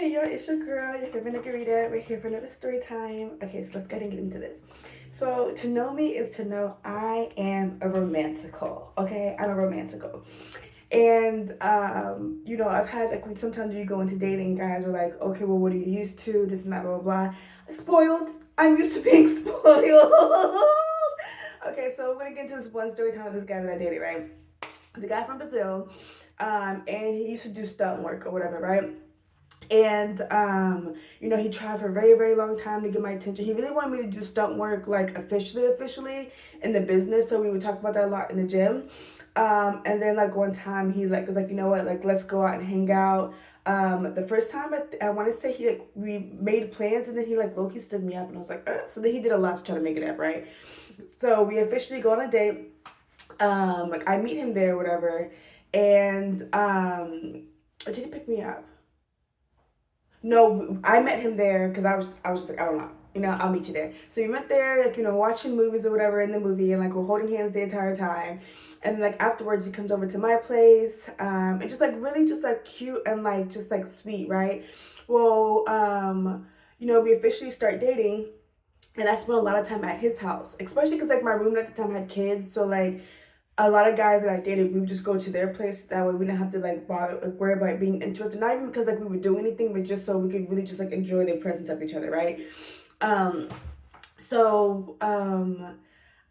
Hey yo, it's your girl, your favorite Nigarita. We're here for another story time. Okay, so let's go ahead and get into this. So to know me is to know I am a romantical. Okay, I'm a romantical. And I've had like when sometimes you go into dating, guys are like, okay, well, what are you used to? This and that, blah blah blah. Spoiled. I'm used to being spoiled. Okay, so we're gonna get into this one story time with this guy that I dated, right? The guy from Brazil, and he used to do stunt work or whatever, right? And he tried for a very, very long time to get my attention. He really wanted me to do stunt work like officially in the business. So we would talk about that a lot in the gym. And then like one time he like was like, you know what, like let's go out and hang out. The first time I want to say he like we made plans and then he like low-key stood me up and I was like, so then he did a lot to try to make it up, right? So we officially go on a date. Like I meet him there, whatever, and did he pick me up? No, I met him there because I was just like, I don't know. I'll meet you there. So we met there, like, watching movies or whatever in the movie, and like we're holding hands the entire time. And like afterwards, he comes over to my place, and just like really just like cute and like just like sweet, right? Well, we officially start dating, and I spent a lot of time at his house, especially because like my roommate at the time had kids, so like a lot of guys that I dated, we would just go to their place. That way, we didn't have to like bother, like, worry about being interrupted. Not even because like we would do anything, but just so we could really just like enjoy the presence of each other, right? Um, so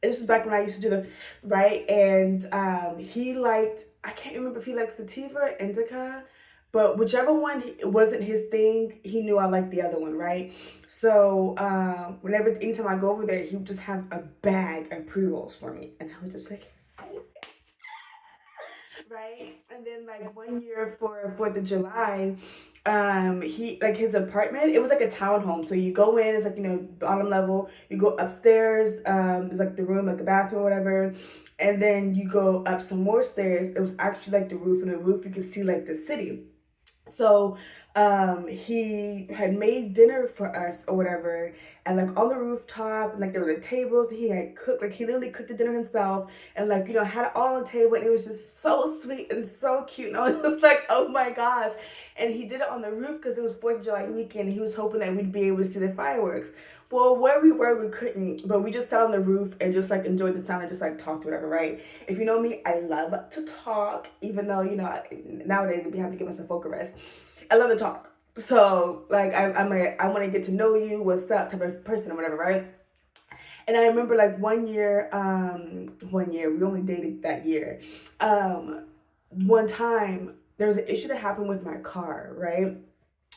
this is back when I used to do the right, and he liked. I can't remember if he liked sativa or indica, but whichever one wasn't his thing, he knew I liked the other one, right? So anytime I go over there, he would just have a bag of pre rolls for me, and I was just like, right? And then like one year for Fourth of July, he like his apartment. It was like a townhome, so you go in. It's like bottom level. You go upstairs. It's like the room, like the bathroom, or whatever. And then you go up some more stairs. It was actually like the roof, and the roof you could see like the city. So he had made dinner for us or whatever, and like on the rooftop, and like there were the tables. He had cooked, like he literally cooked the dinner himself, and like had it all on the table, and it was just so sweet and so cute. And I was just like, oh my gosh! And he did it on the roof because it was Fourth of July weekend. And he was hoping that we'd be able to see the fireworks. Well, where we were, we couldn't, but we just sat on the roof and just like enjoyed the sound and just like talked, whatever, right? If you know me, I love to talk, even though, nowadays we have to give us a focus rest. I love to talk. So, like, I want to get to know you, what's up, type of person or whatever, right? And I remember like one year, we only dated that year. One time, there was an issue that happened with my car, right?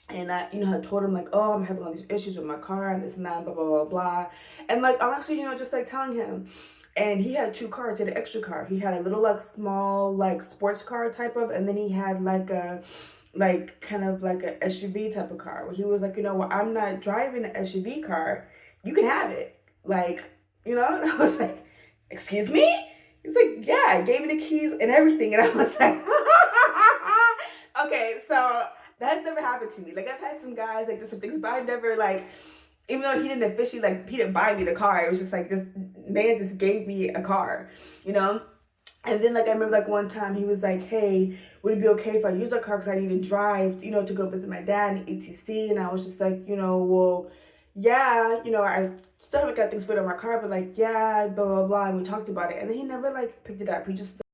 And I told him like, oh, I'm having all these issues with my car and this and that, blah blah blah blah. And like honestly, just like telling him. And he had two cars. He had an extra car. He had a little like small like sports car type of, and then he had like a like kind of like a SUV type of car. Where he was like, well, I'm not driving the SUV car. You can have it. Like, And I was like, excuse me? He's like, yeah, I gave me the keys and everything. And I was like, okay, so that's never happened to me. Like I've had some guys like do some things, but I never like, even though he didn't officially like he didn't buy me the car. It was just like this man just gave me a car, you know. And then like I remember like one time he was like, hey, would it be okay if I use a car because I need to drive, to go visit my dad in ETC? And I was just like, well, yeah, I still haven't got things fit on my car, but like, yeah, blah blah blah. And we talked about it, and then he never like picked it up. He just